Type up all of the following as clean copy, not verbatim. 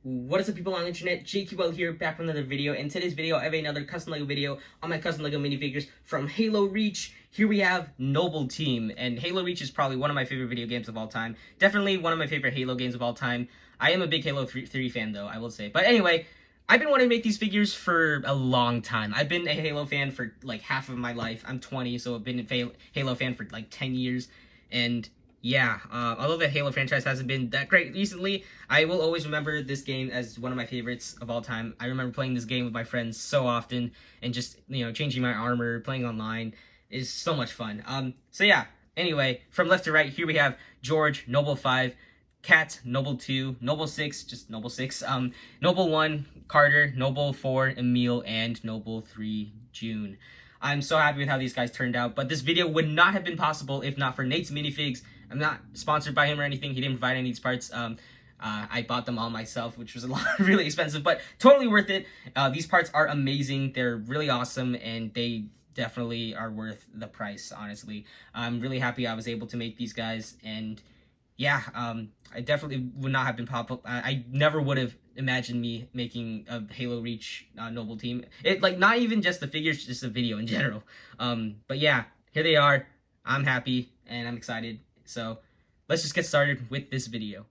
What is up, people on the internet? JQL here, back with another video. In today's video, I have another custom LEGO video on my custom LEGO minifigures from Halo Reach. Here we have Noble Team, and Halo Reach is probably one of my favorite video games of all time. Definitely one of my favorite Halo games of all time. I am a big Halo 3 fan, though, I will say. But anyway, I've been wanting to make these figures for a long time. I've been a Halo fan for like half of my life. I'm 20, so I've been a Halo fan for like 10 years. And yeah, although the Halo franchise hasn't been that great recently, I will always remember this game as one of my favorites of all time. I remember playing this game with my friends so often, and just, you know, changing my armor, playing online is so much fun. So yeah, anyway, from left to right, here we have George, Noble 5, Cat, Noble 2, Noble 6, just Noble 6, Noble 1, Carter, Noble 4, Emile, and Noble 3, June. I'm so happy with how these guys turned out, but this video would not have been possible if not for Nate's Minifigs. I'm not sponsored by him or anything. He didn't provide any of these parts. I bought them all myself, which was a lot really expensive, but totally worth it. These parts are amazing. They're really awesome, and they definitely are worth the price, honestly. I'm really happy I was able to make these guys, and yeah, I definitely would not have been popular. I never would have imagined me making a Halo Reach Noble Team. It, like, not even just the figures, just the video in general. But yeah, here they are. I'm happy and I'm excited. So let's just get started with this video.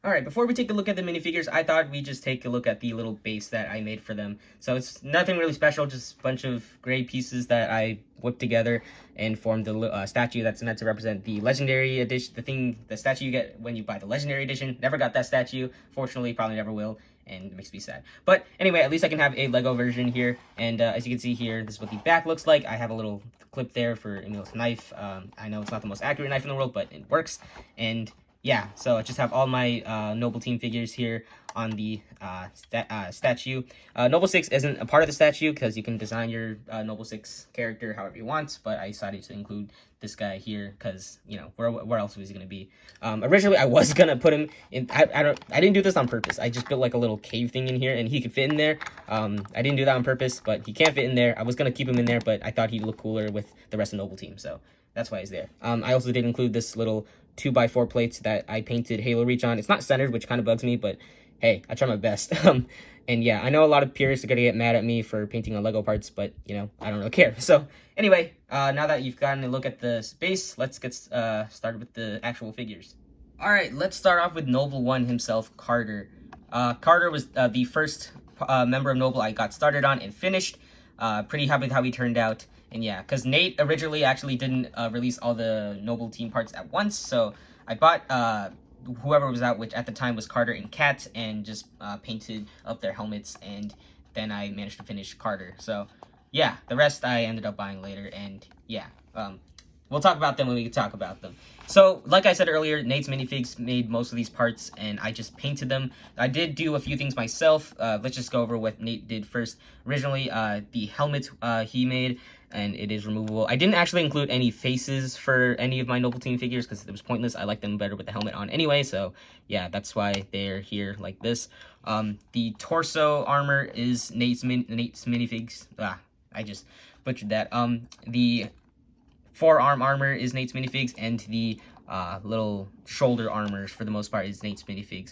Alright, before we take a look at the minifigures, I thought we'd just take a look at the little base that I made for them. So it's nothing really special, just a bunch of gray pieces that I whipped together and formed the statue that's meant to represent the legendary edition, the statue you get when you buy the legendary edition. Never got that statue, fortunately, probably never will, and it makes me sad. But anyway, at least I can have a Lego version here, and as you can see here, this is what the back looks like. I have a little clip there for Emile's knife. I know it's not the most accurate knife in the world, but it works, and yeah, so I just have all my Noble Team figures here on the statue. Noble 6 isn't a part of the statue because you can design your Noble 6 character however you want, but I decided to include this guy here because, you know, where else was he going to be? Originally, I was going to put him in, I didn't do this on purpose. I just built like a little cave thing in here and he could fit in there. I didn't do that on purpose, but he can't fit in there. I was going to keep him in there, but I thought he'd look cooler with the rest of Noble Team, so that's why he's there. I also did include this little 2x4 plates that I painted Halo Reach on. It's not centered, which kind of bugs me, but hey, I try my best. And yeah, I know a lot of purists are gonna get mad at me for painting on Lego parts, but you know, I don't really care. So anyway, now that you've gotten a look at the base, let's get started with the actual figures. All right, let's start off with Noble 1 himself, Carter. Carter was the first member of Noble I got started on and finished. Pretty happy with how he turned out. And yeah, because Nate originally actually didn't release all the Noble Team parts at once, so I bought whoever was out, which at the time was Carter and Kat, and just painted up their helmets, and then I managed to finish Carter. So yeah, the rest I ended up buying later, and yeah, we'll talk about them when we talk about them. So, like I said earlier, Nate's Minifigs made most of these parts, and I just painted them. I did do a few things myself. Let's just go over what Nate did first. Originally, the helmet he made, and it is removable. I didn't actually include any faces for any of my Noble Team figures because it was pointless. I like them better with the helmet on anyway, so yeah, that's why they're here like this. The torso armor is Nate's Minifigs. I just butchered that. The forearm armor is Nate's Minifigs, and the little shoulder armors, for the most part, is Nate's Minifigs.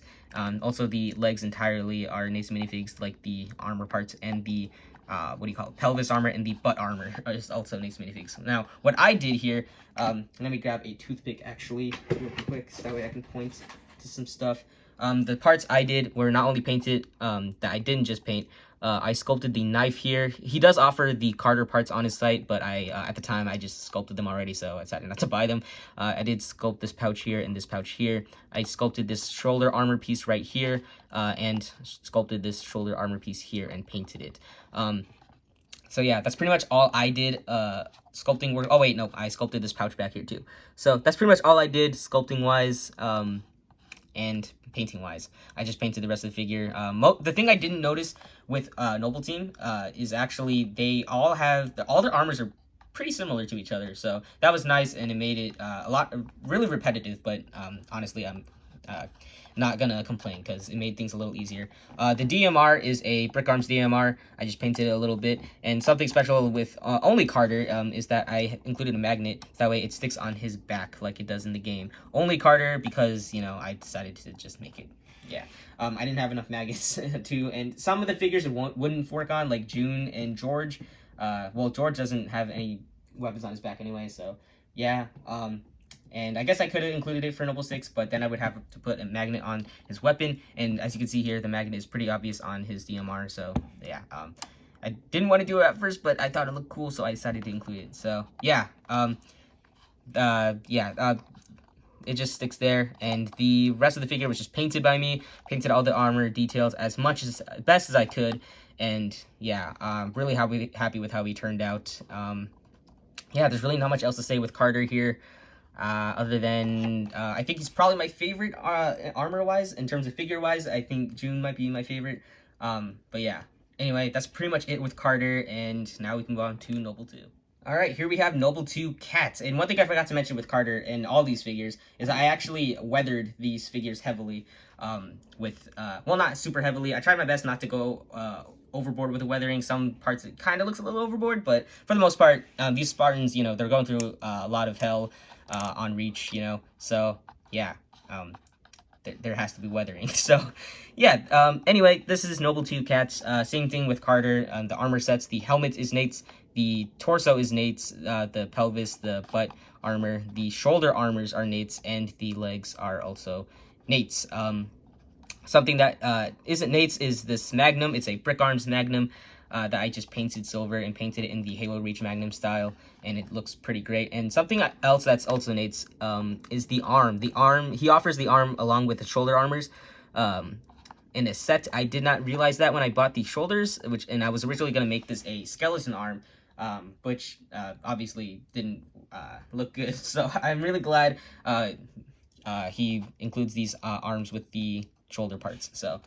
Also, the legs entirely are Nate's Minifigs, like the armor parts, and the what do you call it? Pelvis armor and the butt armor is also Nate's Minifigs. Now, what I did here, let me grab a toothpick actually real quick, so that way I can point to some stuff. The parts I did were not only painted, that I didn't just paint. I sculpted the knife here. He does offer the Carter parts on his site, but I at the time I just sculpted them already, so I decided not to buy them. I did sculpt this pouch here and this pouch here. I sculpted this shoulder armor piece right here, and sculpted this shoulder armor piece here and painted it. So yeah, that's pretty much all I did sculpting work. Oh wait, no, I sculpted this pouch back here too. So that's pretty much all I did sculpting wise. And painting wise, I just painted the rest of the figure. The thing I didn't notice with Noble Team is actually they all have all their armors are pretty similar to each other, so that was nice, and it made it a lot really repetitive, but honestly, I'm not gonna complain because it made things a little easier. The DMR is a Brick Arms DMR. I just painted it a little bit, and something special with only Carter is that I included a magnet, so that way it sticks on his back like it does in the game. Only Carter because, you know, I decided to just make it. Yeah. I didn't have enough maggots to, and some of the figures it wouldn't work on, like June and George. Well, George doesn't have any weapons on his back anyway, so yeah. And I guess I could have included it for Noble 6, but then I would have to put a magnet on his weapon, and as you can see here, the magnet is pretty obvious on his DMR, so yeah. I didn't want to do it at first, but I thought it looked cool, so I decided to include it. So yeah, it just sticks there, and the rest of the figure was just painted by me. Painted all the armor details as best as I could, and yeah, I'm really happy with how he turned out. Yeah, there's really not much else to say with Carter here, other than I think he's probably my favorite armor wise. In terms of figure wise, I think June might be my favorite. But yeah, anyway, that's pretty much it with Carter, and now we can go on to Noble 2. Alright, here we have Noble 2 Cats. And one thing I forgot to mention with Carter and all these figures is I actually weathered these figures heavily. Well, not super heavily. I tried my best not to go overboard with the weathering. Some parts it kind of looks a little overboard, but for the most part, these Spartans, you know, they're going through a lot of hell on Reach, you know. So, yeah, there has to be weathering. So, yeah, anyway, this is Noble 2 Cats. Same thing with Carter. The armor sets, the helmet is Nate's. The torso is Nate's, the pelvis, the butt armor, the shoulder armors are Nate's, and the legs are also Nate's. Something that isn't Nate's is this Magnum. It's a Brick Arms Magnum that I just painted silver and painted it in the Halo Reach Magnum style, and it looks pretty great. And something else that's also Nate's is the arm. The arm, he offers the arm along with the shoulder armors. In a set, I did not realize that when I bought the shoulders, and I was originally going to make this a skeleton arm, which obviously didn't look good. So I'm really glad he includes these arms with the shoulder parts. So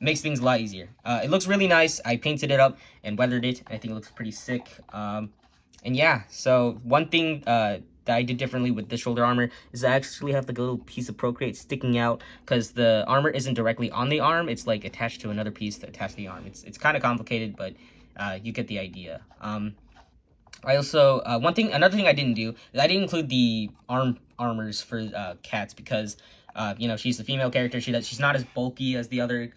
it makes things a lot easier. It looks really nice. I painted it up and weathered it. I think it looks pretty sick. And yeah, so one thing that I did differently with the shoulder armor is I actually have like a little piece of Procreate sticking out, because the armor isn't directly on the arm. It's like attached to another piece to attach the arm. It's kind of complicated, but you get the idea. I also another thing I didn't do is I didn't include the armors for Cats, because you know, she's the female character. She's not as bulky as the other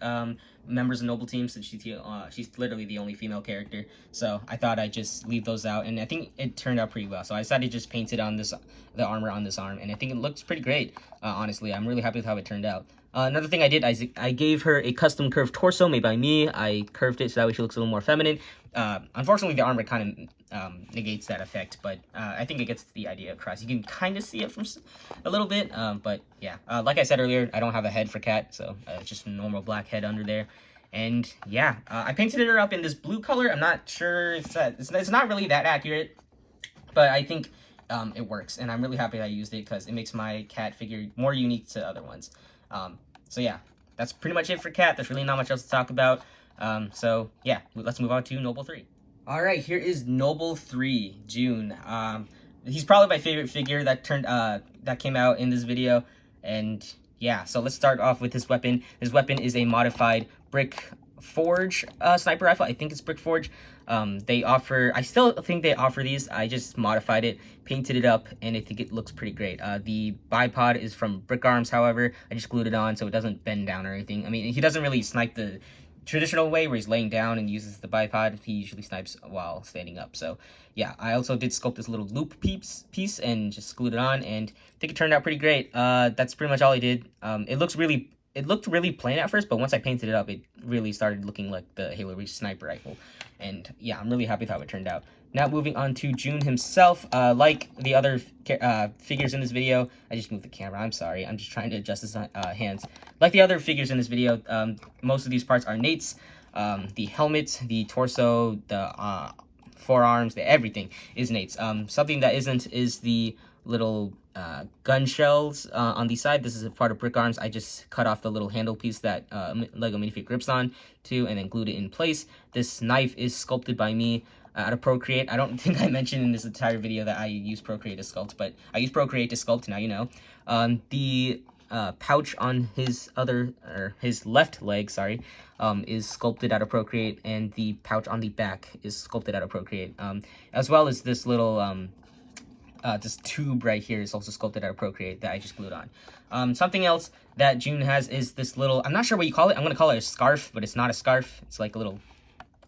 members of Noble Team, since she's literally the only female character. So I thought I'd just leave those out, and I think it turned out pretty well. So I decided to just paint it on the armor on this arm, and I think it looks pretty great. Honestly, I'm really happy with how it turned out. Another thing I did, I gave her a custom curved torso made by me. I curved it so that way she looks a little more feminine. Unfortunately, the armor kind of negates that effect, but I think it gets the idea across. You can kind of see it from a little bit, but yeah. Like I said earlier, I don't have a head for Cat, so it's just a normal black head under there. And yeah, I painted her up in this blue color. I'm not sure if it's not really that accurate, but I think it works, and I'm really happy I used it because it makes my Cat figure more unique to other ones. So yeah, that's pretty much it for Cat. There's really not much else to talk about. So yeah, let's move on to Noble 3. All right, here is Noble 3, June. He's probably my favorite figure that came out in this video, and yeah, so let's start off with his weapon. His weapon is a modified Brick Forge sniper rifle. I think it's Brick Forge. I still think they offer these. I just modified it, painted it up, and I think it looks pretty great. The bipod is from Brick Arms, however. I just glued it on so it doesn't bend down or anything. I mean, he doesn't really snipe the traditional way where he's laying down and uses the bipod. He usually snipes while standing up. So yeah, I also did sculpt this little loop piece and just glued it on, and I think it turned out pretty great. That's pretty much all I did. It looked really plain at first, but once I painted it up, it really started looking like the Halo Reach sniper rifle. And yeah, I'm really happy with how it turned out. Now moving on to June himself. Like the other figures in this video, I just moved the camera. I'm sorry. I'm just trying to adjust his hands. Like the other figures in this video, most of these parts are Nate's. The helmet, the torso, the forearms, everything is Nate's. Something that isn't is the little gun shells on the side. This is a part of Brick Arms. I just cut off the little handle piece that Lego minifigure grips on to, and then glued it in place. This knife is sculpted by me out of Procreate. I don't think I mentioned in this entire video that I use Procreate to sculpt, but I use Procreate to sculpt, now you know. The pouch on his left leg, is sculpted out of Procreate, and the pouch on the back is sculpted out of Procreate, as well as this little this tube right here is also sculpted out of Procreate that I just glued on. Something else that June has is this little, I'm not sure what you call it. I'm going to call it a scarf, but it's not a scarf. It's like a little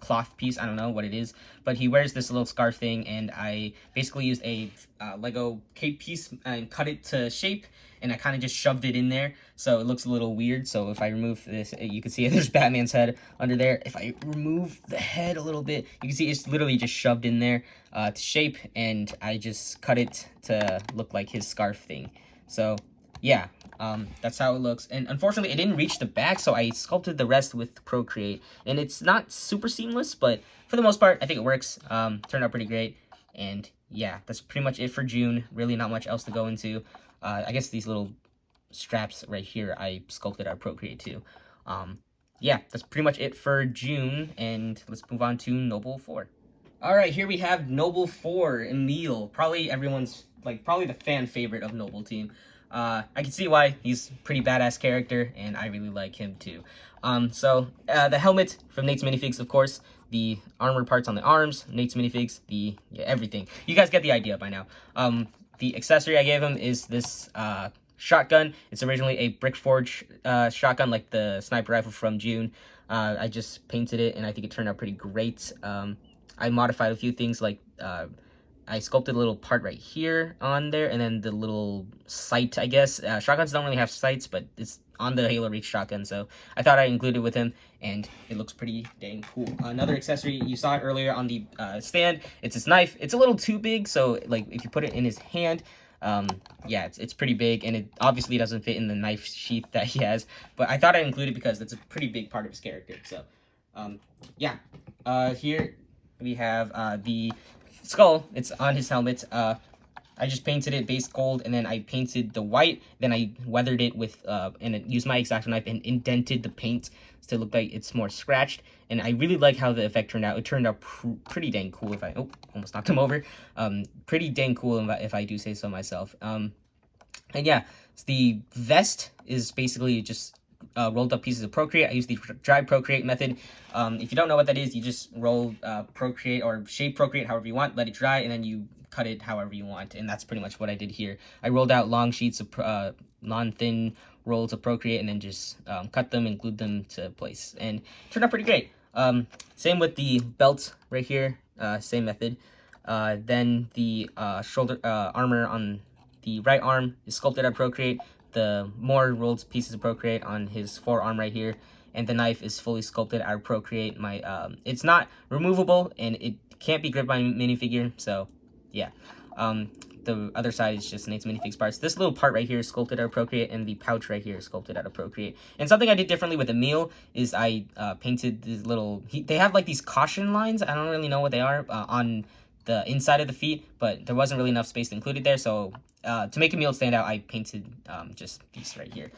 cloth piece. I don't know what it is, but he wears this little scarf thing, and I basically used a Lego cape piece and cut it to shape, and I kind of just shoved it in there, so it looks a little weird. So if I remove this, you can see there's Batman's head under there. If I remove the head a little bit, you can see it's literally just shoved in there to shape, and I just cut it to look like his scarf thing. So yeah, that's how it looks. And unfortunately, it didn't reach the back, so I sculpted the rest with Procreate. And it's not super seamless, but for the most part, I think it works. Turned out pretty great. And yeah, that's pretty much it for June. Really not much else to go into. I guess these little straps right here, I sculpted out of Procreate too. Yeah, that's pretty much it for June. And let's move on to Noble 4. All right, here we have Noble 4, Emile. Probably everyone's, probably the fan favorite of Noble Team. I can see why. He's a pretty badass character, and I really like him too. So the helmet from Nate's Minifigs, of course. The armor parts on the arms, Nate's Minifigs, everything. You guys get the idea by now. The accessory I gave him is this shotgun. It's originally a brick forge shotgun, like the sniper rifle from June. I just painted it, and I think it turned out pretty great. I modified a few things, like I sculpted a little part right here on there, and then the little sight, I guess. Shotguns don't really have sights, but it's on the Halo Reach shotgun, so I thought I'd include it with him, and it looks pretty dang cool. Another accessory, you saw it earlier on the stand, it's this knife. It's a little too big, so if you put it in his hand, yeah, it's pretty big, and it obviously doesn't fit in the knife sheath that he has, but I thought I'd include it because it's a pretty big part of his character. So yeah, here we have the skull. It's on his helmet. I just painted it base gold, and then I painted the white, then I weathered it with and used my X-Acto knife and indented the paint to look like it's more scratched, and I really like how the effect turned out. It turned out pretty dang cool. If I almost knocked him over. Pretty dang cool if I do say so myself. And yeah, the vest is basically just rolled up pieces of Procreate. I use the dry Procreate method. If you don't know what that is, you just roll Procreate or shape Procreate however you want, let it dry, and then you cut it however you want. And that's pretty much what I did here. I rolled out long sheets of non-thin rolls of Procreate, and then just cut them and glued them to place, and it turned out pretty great. Same with the belt right here, same method. Then the shoulder armor on the right arm is sculpted out of Procreate. The more rolled pieces of Procreate on his forearm right here, and the knife is fully sculpted out of Procreate. It's not removable, and it can't be gripped by a minifigure, so yeah. The other side is just Nate's Minifigs parts. This little part right here is sculpted out of Procreate, and the pouch right here is sculpted out of Procreate. And something I did differently with Emile is I painted these little, they have like these caution lines, I don't really know what they are, on the inside of the feet, but there wasn't really enough space to include it there, so to make Emile stand out, I painted just these right here.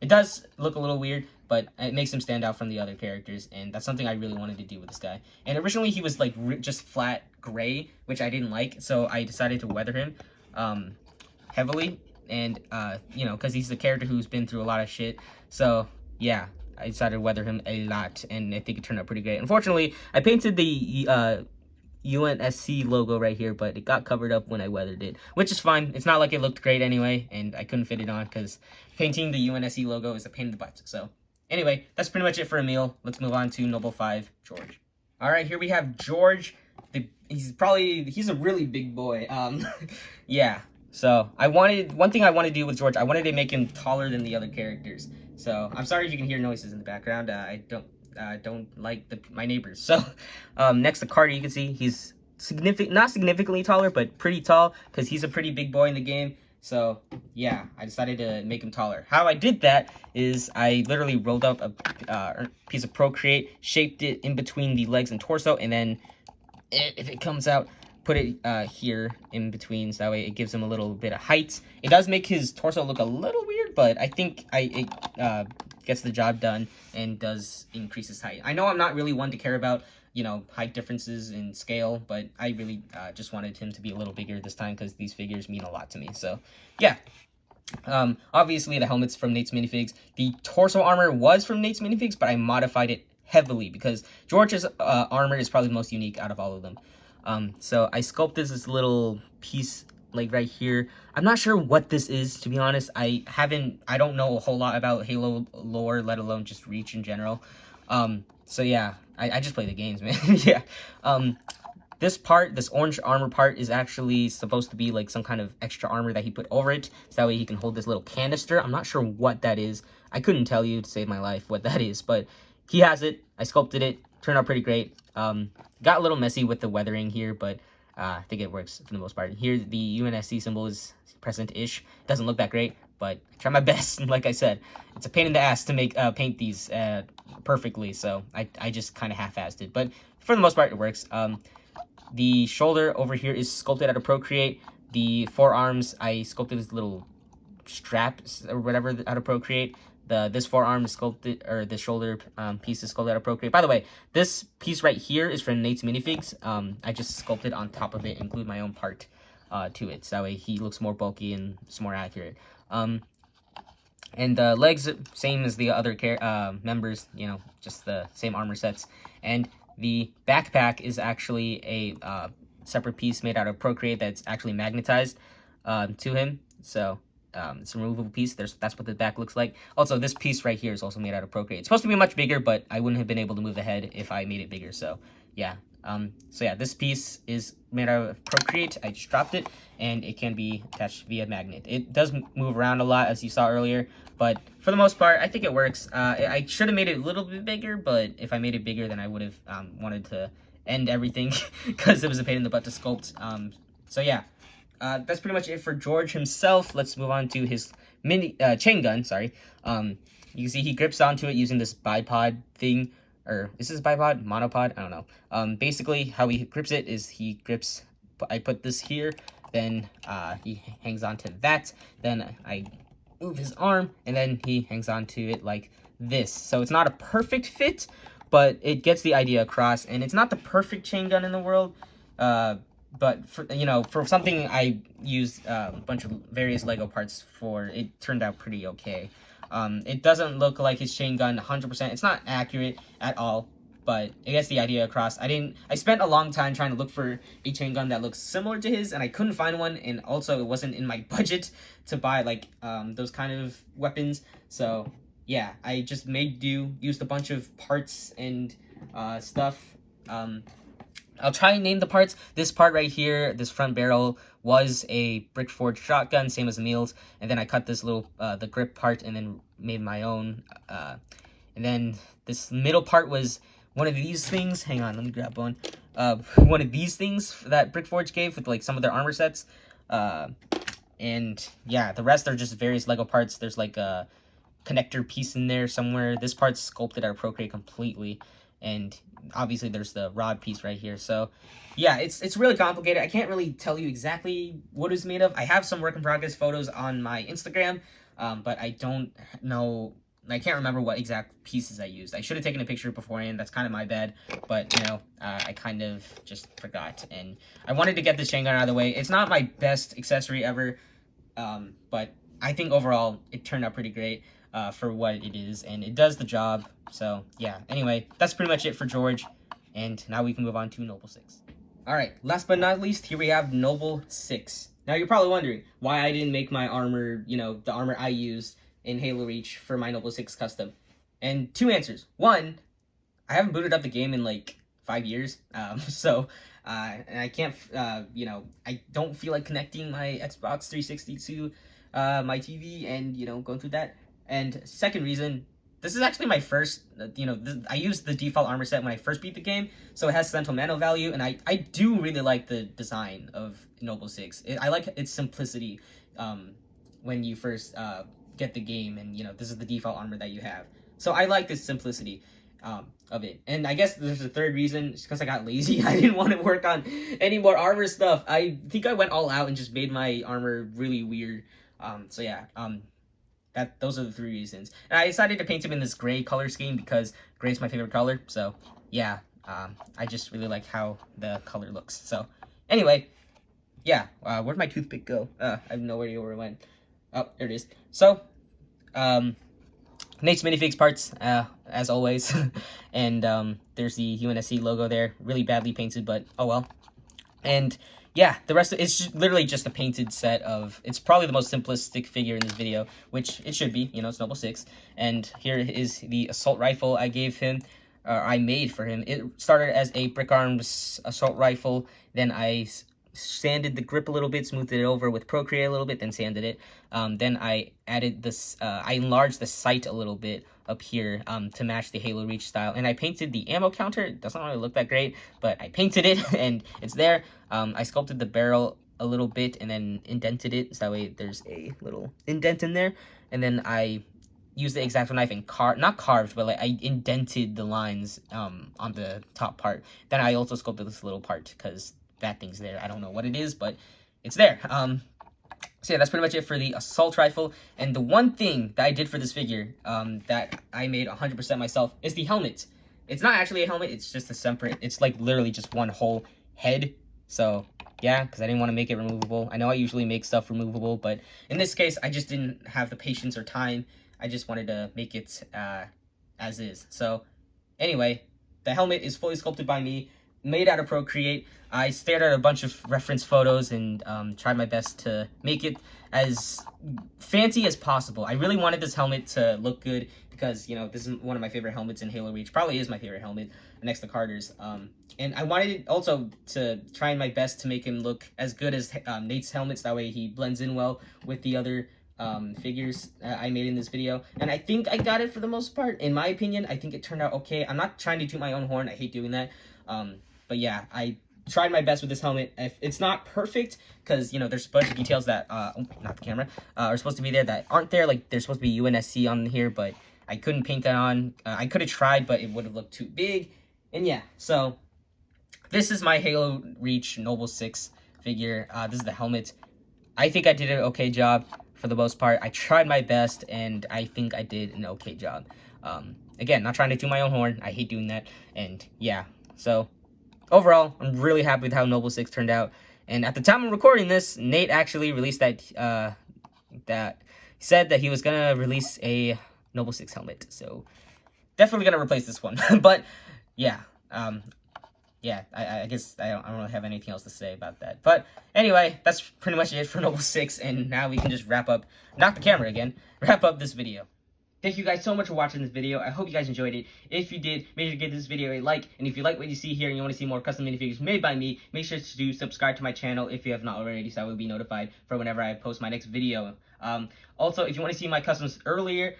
It does look a little weird, but it makes him stand out from the other characters, and that's something I really wanted to do with this guy. And originally he was like just flat gray, which I didn't like, so I decided to weather him heavily, and you know, because he's the character who's been through a lot of shit, so yeah, I decided to weather him a lot, and I think it turned out pretty great. Unfortunately, I painted the UNSC logo right here, but it got covered up when I weathered it, which is fine. It's not like it looked great anyway, and I couldn't fit it on because painting the UNSC logo is a pain in the butt. So anyway, that's pretty much it for Emile. Let's move on to Noble 5, George. All right, here we have George. He's a really big boy. Yeah. So one thing I want to do with George, I wanted to make him taller than the other characters. So I'm sorry if you can hear noises in the background. I don't like my neighbors. So next to Carter, you can see he's not significantly taller, but pretty tall, because he's a pretty big boy in the game. So yeah, I decided to make him taller. How I did that is I literally rolled up a piece of Procreate, shaped it in between the legs and torso, and then if it comes out, put it here in between, so that way it gives him a little bit of height. It does make his torso look a little weird, but I think it gets the job done and does increase his height. I know I'm not really one to care about, you know, height differences in scale, but I really just wanted him to be a little bigger this time because these figures mean a lot to me. So yeah. Obviously the helmet's from Nate's Minifigs. The torso armor was from Nate's Minifigs, but I modified it heavily because George's armor is probably the most unique out of all of them. So I sculpted this little piece like right here. I'm not sure what this is, to be honest. I don't know a whole lot about Halo lore, let alone just Reach in general. So yeah, I just play the games, man. Yeah. This part, this orange armor part, is actually supposed to be like some kind of extra armor that he put over it, so that way he can hold this little canister. I'm not sure what that is. I couldn't tell you to save my life what that is, but he has it. I sculpted it. Turned out pretty great. Got a little messy with the weathering here, but I think it works for the most part. Here, the UNSC symbol is present-ish. Doesn't look that great, but I try my best. Like I said, it's a pain in the ass to make paint these perfectly, so I just kind of half-assed it. But for the most part, it works. The shoulder over here is sculpted out of Procreate. The forearms, I sculpted this little straps or whatever out of Procreate. This forearm is sculpted, or the shoulder piece is sculpted out of Procreate. By the way, this piece right here is from Nate's minifigs. I just sculpted on top of it and glued my own part to it, so that way he looks more bulky and it's more accurate. And the legs, same as the other members, you know, just the same armor sets. And the backpack is actually a separate piece made out of Procreate that's actually magnetized to him. So it's a removable piece. That's what the back looks like. Also, this piece right here is also made out of Procreate. It's supposed to be much bigger, but I wouldn't have been able to move the head if I made it bigger. So yeah. So yeah, this piece is made out of Procreate. I just dropped it, and it can be attached via magnet. It does move around a lot, as you saw earlier, but for the most part, I think it works. I should have made it a little bit bigger, but if I made it bigger, then I would have wanted to end everything because it was a pain in the butt to sculpt. So yeah, that's pretty much it for George himself. Let's move on to his chain gun. Sorry. You can see he grips onto it using this bipod thing. Or is this bipod? Monopod? I don't know. Basically, how he grips it is he grips, I put this here, then he hangs on to that, then I move his arm, and then he hangs on to it like this. So it's not a perfect fit, but it gets the idea across, and it's not the perfect chain gun in the world, but for, you know, for something I used a bunch of various Lego parts for, it turned out pretty okay. It doesn't look like his chain gun 100%. It's not accurate at all, but it gets the idea across. I spent a long time trying to look for a chain gun that looks similar to his, and I couldn't find one, and also it wasn't in my budget to buy, like, those kind of weapons. So, yeah, I just made do, used a bunch of parts and stuff. I'll try and name the parts. This part right here, this front barrel, was a brick forged shotgun, same as Emile's. And then I cut this little, the grip part, and then made my own. And then this middle part was one of these things. Hang on, let me grab one. One of these things that Brick Forge gave with like some of their armor sets. And yeah, the rest are just various Lego parts. There's like a connector piece in there somewhere. This part's sculpted out of Procreate completely. And obviously there's the rod piece right here. So yeah, it's really complicated. I can't really tell you exactly what it's made of. I have some work in progress photos on my Instagram, but I don't know, I can't remember what exact pieces I used. I should have taken a picture beforehand. That's kind of my bad, but you know, I kind of just forgot, and I wanted to get this chain gun out of the way. It's not my best accessory ever, but I think overall it turned out pretty great for what it is, and it does the job. So yeah, anyway, that's pretty much it for George, and now we can move on to Noble 6. Alright, last but not least, here we have Noble 6. Now you're probably wondering why I didn't make my armor, you know, the armor I used in Halo Reach for my Noble 6 custom. And two answers. One, I haven't booted up the game in like 5 years, and I can't, you know, I don't feel like connecting my Xbox 360 to my TV and, you know, going through that. And second reason, this is actually my first, you know, I used the default armor set when I first beat the game, so it has sentimental value, and I do really like the design of Noble 6. I like its simplicity when you first get the game, and, you know, this is the default armor that you have. So I like this simplicity of it. And I guess there's a third reason, it's because I got lazy. I didn't want to work on any more armor stuff. I think I went all out and just made my armor really weird. So yeah, those are the three reasons. And I decided to paint him in this gray color scheme because gray is my favorite color. So yeah, I just really like how the color looks. So anyway, yeah, where'd my toothpick go? I have no idea where it went. Oh, there it is. So, Nate's minifigs parts, as always. And there's the UNSC logo there. Really badly painted, but oh well. And yeah, the rest of it's literally just a painted set of. It's probably the most simplistic figure in this video, which it should be. You know, it's Noble 6. And here is the assault rifle I gave him, or I made for him. It started as a brick arms assault rifle. Then I sanded the grip a little bit, smoothed it over with Procreate a little bit, then sanded it. Then I added this. I enlarged the sight a little bit up here to match the Halo Reach style, and I painted the ammo counter. It doesn't really look that great, but I painted it and it's there. I sculpted the barrel a little bit and then indented it so that way there's a little indent in there, and then I used the X-Acto knife and not carved, but like I indented the lines on the top part. Then I also sculpted this little part because that thing's there. I don't know what it is, but it's there. So yeah, that's pretty much it for the assault rifle. And the one thing that I did for this figure that I made 100% myself is the helmet. It's not actually a helmet, it's just a separate, it's like literally just one whole head. So yeah, because I didn't want to make it removable. I know I usually make stuff removable, but in this case, I just didn't have the patience or time. I just wanted to make it as is. So anyway, the helmet is fully sculpted by me, made out of Procreate. I stared at a bunch of reference photos and tried my best to make it as fancy as possible. I really wanted this helmet to look good because, you know, this is one of my favorite helmets in Halo Reach. Probably is my favorite helmet next to Carter's. And I wanted it also to try my best to make him look as good as Nate's helmets. That way he blends in well with the other figures I made in this video. And I think I got it for the most part. In my opinion, I think it turned out okay. I'm not trying to toot my own horn. I hate doing that. But yeah, I tried my best with this helmet. If it's not perfect, because, you know, there's a bunch of details that, not the camera, are supposed to be there that aren't there. Like, there's supposed to be UNSC on here, but I couldn't paint that on. I could have tried, but it would have looked too big. And yeah, so this is my Halo Reach Noble 6 figure. This is the helmet. I think I did an okay job for the most part. I tried my best, and I think I did an okay job. Again, not trying to toot my own horn. I hate doing that. And yeah, so overall, I'm really happy with how Noble 6 turned out. And at the time of recording this, Nate actually released that, said that he was going to release a Noble 6 helmet. So, definitely going to replace this one. But, yeah, I guess I don't really have anything else to say about that. But, anyway, that's pretty much it for Noble 6. And now we can just wrap up, knock the camera again, wrap up this video. Thank you guys so much for watching this video. I hope you guys enjoyed it. If you did, make sure to give this video a like. And if you like what you see here and you want to see more custom minifigures made by me, make sure to subscribe to my channel if you have not already, so I will be notified for whenever I post my next video. Also, if you want to see my customs earlier,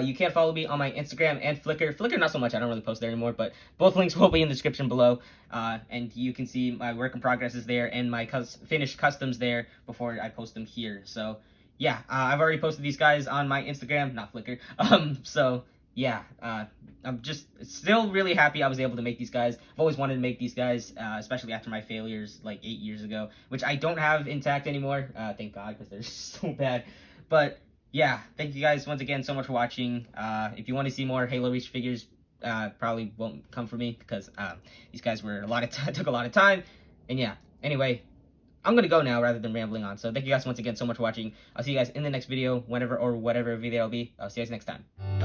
you can follow me on my Instagram and Flickr. Flickr, not so much. I don't really post there anymore, but both links will be in the description below. And you can see my work in progress is there and my finished customs there before I post them here. So yeah, I've already posted these guys on my Instagram, not Flickr. So yeah, I'm just still really happy I was able to make these guys. I've always wanted to make these guys, especially after my failures like 8 years ago, which I don't have intact anymore. Thank God, because they're so bad. But yeah, thank you guys once again so much for watching. If you want to see more Halo Reach figures, probably won't come for me because these guys were took a lot of time. And yeah, anyway, I'm going to go now rather than rambling on. So thank you guys once again so much for watching. I'll see you guys in the next video, whenever or whatever video it'll be. I'll see you guys next time.